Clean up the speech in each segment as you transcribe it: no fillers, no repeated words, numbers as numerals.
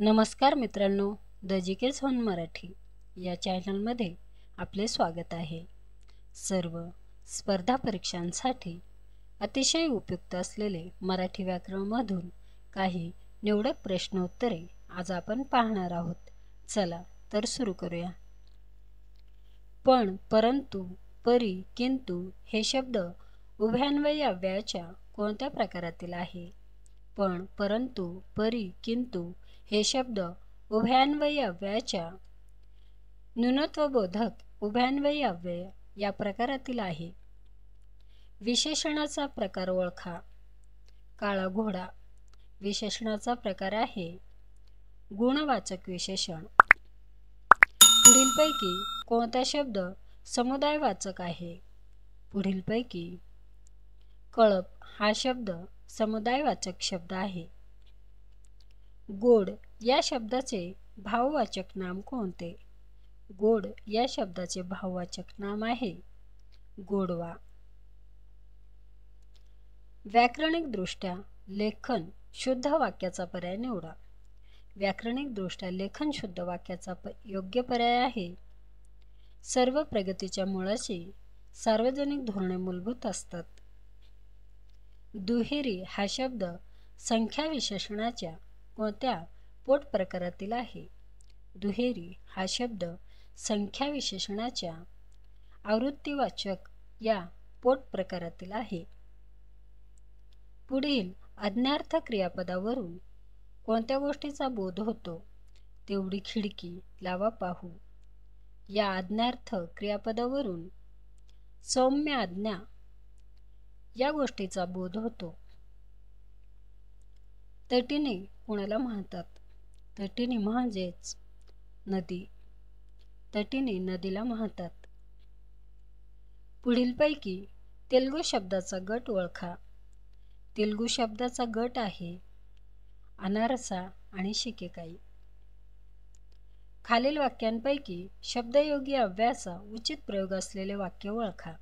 नमस्कार मित्रांनो, the G zone Marathi या चॅनलमध्ये आपले स्वागत आहे। सर्व स्पर्धा परीक्षांसाठी अतिशय उपयुक्त असलेले मराठी व्याकरणमधून काही निवडक प्रश्नोत्तरे आज आपण पाहणार आहोत। चला तर सुरू करूया। पण, परंतु, परी, किंतु हे शब्द उभयान्वयी अव्ययाच्या कोणत्या प्रकारातील आहे? पण, परंतु, परी, किंतु हे शब्द उभयान्वयी अव्ययाच्या न्यूनत्वबोधक उभयान्वयी अव्यय या प्रकारातील आहे। विशेषणाचा प्रकार ओळखा। काळा घोडा विशेषणाचा प्रकार आहे गुणवाचक विशेषण। पुढीलपैकी कोणता शब्द समुदायवाचक आहे? पुढीलपैकी कळप हा शब्द समुदायवाचक शब्द आहे। गोड या शब्दाचे भाववाचक नाम कोणते? गोड या शब्दाचे भाववाचक नाम आहे गोडवा। व्याकरणिक दृष्ट्या लेखन शुद्ध वाक्याचा पर्याय निवडा। व्याकरणिक दृष्ट्या लेखन शुद्ध वाक्याचा योग्य पर्याय आहे सर्व प्रगतीच्या मुळाशी सार्वजनिक धोरणे मूलभूत असतात। दुहेरी हा शब्द संख्या विशेषणाच्या कोणत्या पोट प्रकारातील आहे? दुहेरी हा शब्द संख्या विशेषणाच्या आवृत्तीवाचक या पोट प्रकारातील आहे। पुढील आज्ञार्थ क्रियापदावरून कोणत्या गोष्टीचा बोध होतो? तेवढी खिडकी लावा पाहू या आज्ञार्थ क्रियापदावरून सौम्य आज्ञा या गोष्टीचा बोध होतो। तटीणी कोणाला म्हणतात? तटीणी म्हणजेच नदी। तटीणी नदीला म्हणतात। पुढीलपैकी तेलुगू शब्दाचा गट ओळखा। तेलुगू शब्दाचा गट आहे अनारसा आणि शिकेकाई। खालील वाक्यांपैकी शब्दयोगी अव्ययाचा उचित प्रयोग असलेले वाक्य ओळखा।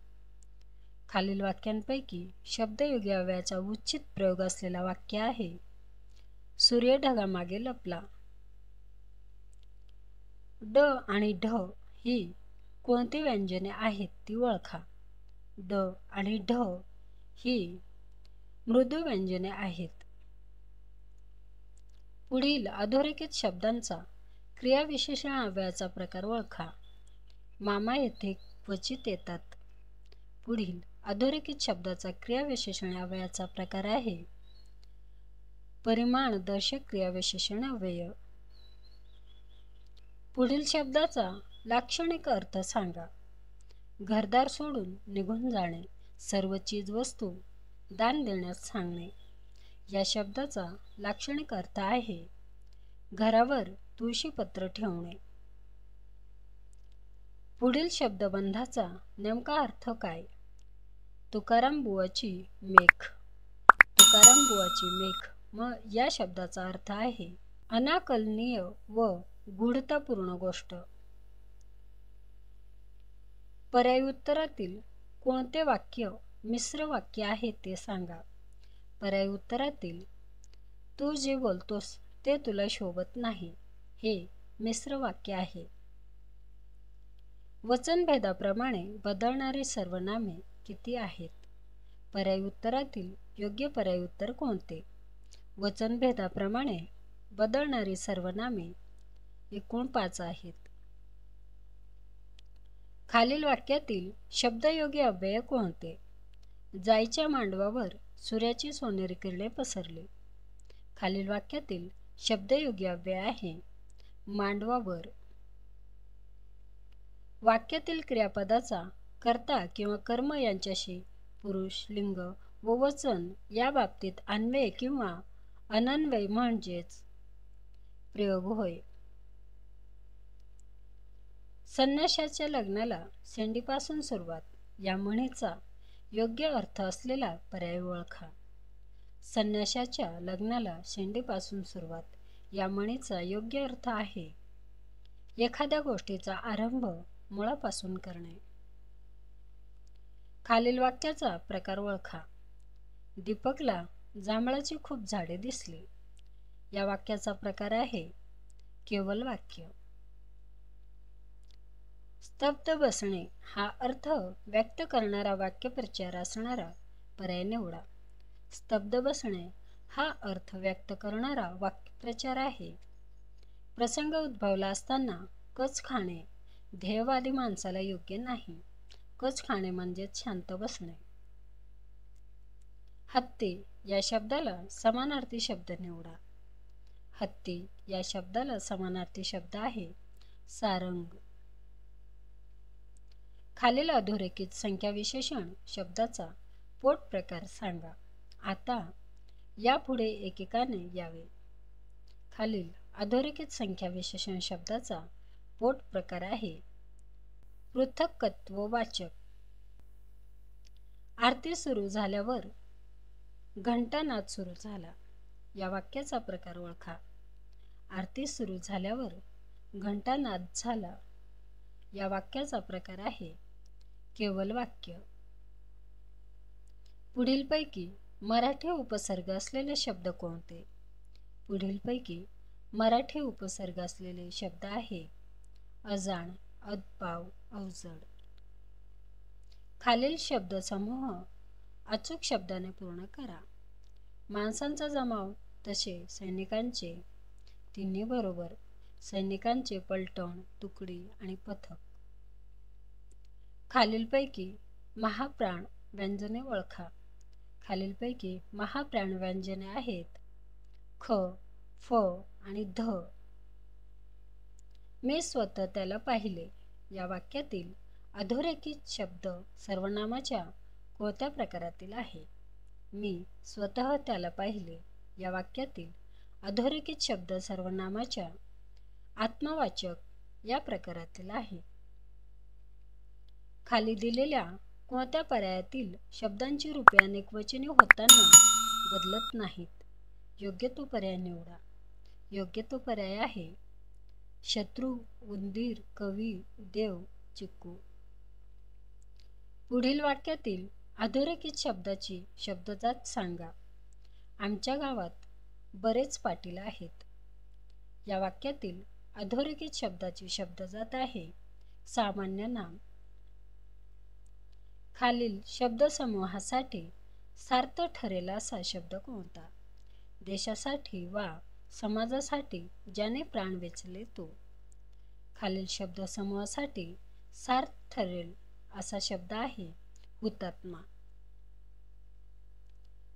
खालील वाक्यांपैकी शब्दयोगी अव्ययाचा उचित प्रयोग असलेला वाक्य आहे सूर्य ढगामागे लपला। ड आणि ढ ही कोणती व्यंजने आहेत ती ओळखा। ड आणि ढ ही मृदू व्यंजने आहेत। पुढील अधोरेखित शब्दांचा क्रियाविशेषण अव्ययाचा प्रकार ओळखा। मामा येथे क्वचित येतात। पुढील अधोरेखित शब्दाचा क्रियाविशेषण अव्ययाचा प्रकार आहे परिमाणदर्शक क्रियाविशेषण अव्यय। पुढील शब्दाचा लाक्षणिक अर्थ सांगा। घरदार सोडून निघून जाणे, सर्व चीजवस्तू दान देण्यास सांगणे या शब्दाचा लाक्षणिक अर्थ आहे घरावर तुळशीपत्र ठेवणे। पुढील शब्दबंधाचा नेमका अर्थ काय? तुकाराम बुवाची मेख। तुकाराम बुवाची मेख या शब्दाचा अर्थ आहे अनाकलनीय व गूढतापूर्ण गोष्ट। पर्याय उत्तरातील कोणते वाक्य मिश्र वाक्य आहे ते सांगा। पर्याय उत्तरातील तू जे बोलतोस ते तुला शोभत नाही हे मिश्र वाक्य आहे। वचनभेदाप्रमाणे बदलणारी सर्वनामे किती आहेत? पर्याय उत्तरातील योग्य पर्याय उत्तर कोणते? वचनभेदाप्रमाणे बदलणारी सर्वनामे एकूण 5 आहेत। खालील वाक्यातील शब्दयोगी अव्यय कोणते? जाईच्या मांडवावर सूर्याची सोनेरी किरणे पसरली। खालील वाक्यातील शब्दयोगी अव्यय आहे मांडवावर। वाक्यातील क्रियापदाचा कर्ता किंवा कर्म यांच्याशी पुरुष लिंग व वचन या बाबतीत अन्वय किंवा अनन्वय म्हणजेच प्रयोग होय। संन्याशाच्या लग्नाला शेंडीपासून सुरुवात या म्हणीचा योग्य अर्थ असलेला पर्याय ओळखा। संन्याशाच्या लग्नाला शेंडीपासून सुरुवात या म्हणीचा योग्य अर्थ आहे एखाद्या गोष्टीचा आरंभ मुळापासून करणे। खालील वाक्याचा प्रकार ओळखा। दीपकला जांभळाची खूप झाडे दिसली या वाक्याचा प्रकार आहे केवल वाक्य. स्तब्ध बसणे हा अर्थ व्यक्त करणारा वाक्यप्रचार असणारा पर्याय निवडा. स्तब्ध बसणे हा अर्थ व्यक्त करणारा वाक्यप्रचार आहे. प्रसंग उद्भवला असताना कच खाणे ध्येयवादी माणसाला योग्य नाही. कच खाणे म्हणजेच शांत बसणे. हत्ती या शब्दाला समानार्थी शब्द निवडा. हत्ती या शब्दाला समानार्थी शब्द आहे सारंग. खालील अधोरेखित संख्या विशेषण शब्दाचा पोट प्रकार सांगा. आता यापुढे एकेकाने यावे. खालील अधोरेखित संख्या विशेषण शब्दाचा पोट प्रकार आहे पृथक्त्ववाचक. आरती सुरू झाल्यावर घंटानाद सुरू झाला. या वाक्याचा प्रकार ओळखा. आरती सुरू झाल्यावर घंटानाद झाला. या वाक्याचा प्रकार आहे केवल वाक्य. पुढीलपैकी मराठी उपसर्ग असलेले शब्द कोणते? पुढीलपैकी मराठी उपसर्ग असलेले शब्द आहे अजाण, अदपाव, अवजड. खालील शब्दसमूह अचूक शब्दाने पूर्ण करा. माणसांचा जमाव तसे सैनिकांचे. तिन्ही बरोबर. सैनिकांचे पलटण, तुकडी आणि पथक. खालीलपैकी महाप्राण व्यंजने ओळखा. खालीलपैकी महाप्राण व्यंजने आहेत ख, फ आणि ध. मी स्वतः त्याला पाहिले. या वाक्यातील अधोरेखित शब्द सर्वनामाच्या कोणत्या प्रकारातील आहे? मी स्वतः त्याला पाहिले या वाक्यातील अधोरेखित शब्द सर्वनामाच्या आत्मवाचक या प्रकारातील आहे. खाली दिलेल्या कोणत्या पर्यायातील शब्दांची रूपे अनेकवचनी होताना बदलत नाहीत? योग्य तो पर्याय निवडा. योग्य तो पर्याय आहे शत्रू, उंदीर, कवी, देव, चिक्कू. पुढील वाक्यातील अधोरेखित शब्दाची शब्दजात सांगा. आमच्या गावात बरेच पाटील आहेत. या वाक्यातील अधोरेखित शब्दाची शब्दजात आहे सामान्य नाम. खालील शब्दसमूहासाठी सार्थ ठरेल असा शब्द कोणता? देशासाठी वा समाजासाठी ज्याने प्राण वेचले तो. खालील शब्दसमूहासाठी सार्थ ठरेल असा शब्द आहे हुतात्मा.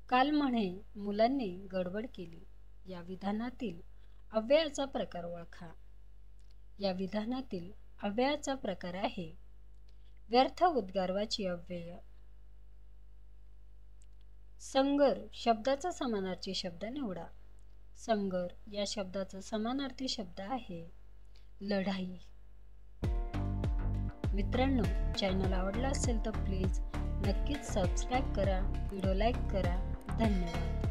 काल म्हणे मुलांनी गडबड केली. या विधानातील अव्ययाचा प्रकार ओळखा. या विधानातील अव्ययाचा प्रकार आहे व्यर्थ उद्गारवाची अव्यय. संगर शब्दाचा समानार्थी शब्द निवडा. संगर या शब्दाचा समानार्थी शब्द आहे लढाई. मित्रांनो, चॅनल आवडला असेल तर प्लीज नक्कीच सबस्क्राईब करा, व्हिडिओ लाईक करा. धन्यवाद.